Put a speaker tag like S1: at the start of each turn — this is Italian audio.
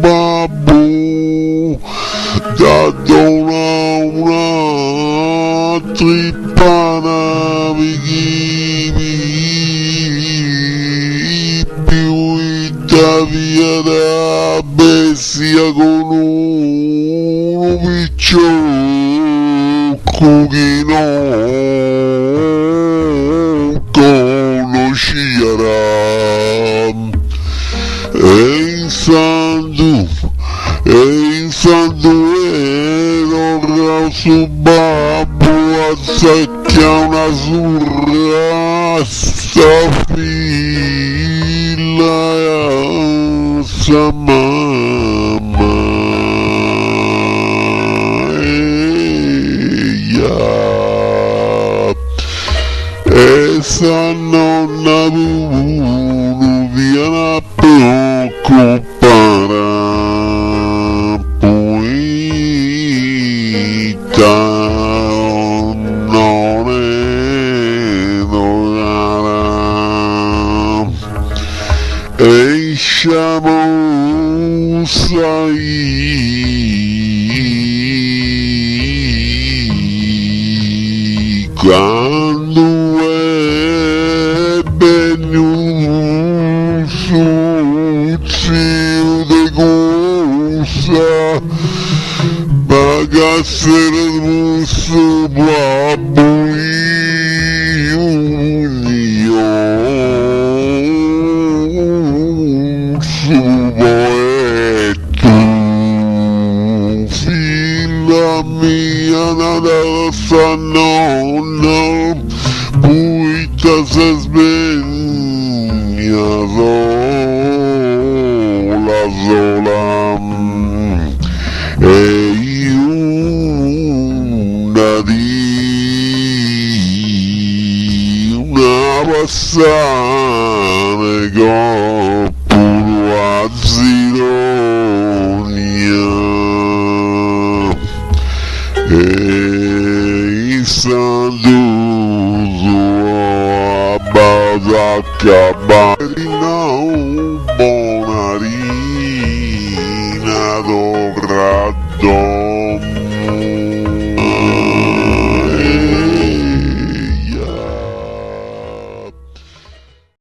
S1: babbu da una tripana più via da bestia con un picciocco che non conoscerà. E in sandu era su babbo a secchia una surra sta figlia sa mamma e sa nonna non viene a preoccupare poi non è dogana e siamo sai quando è venuto zio de cosa bagassero il muso babbo io suboetto figlia mia nada sa nonna puita se sveglia sola e una passare con puro azironia e sanduso a base a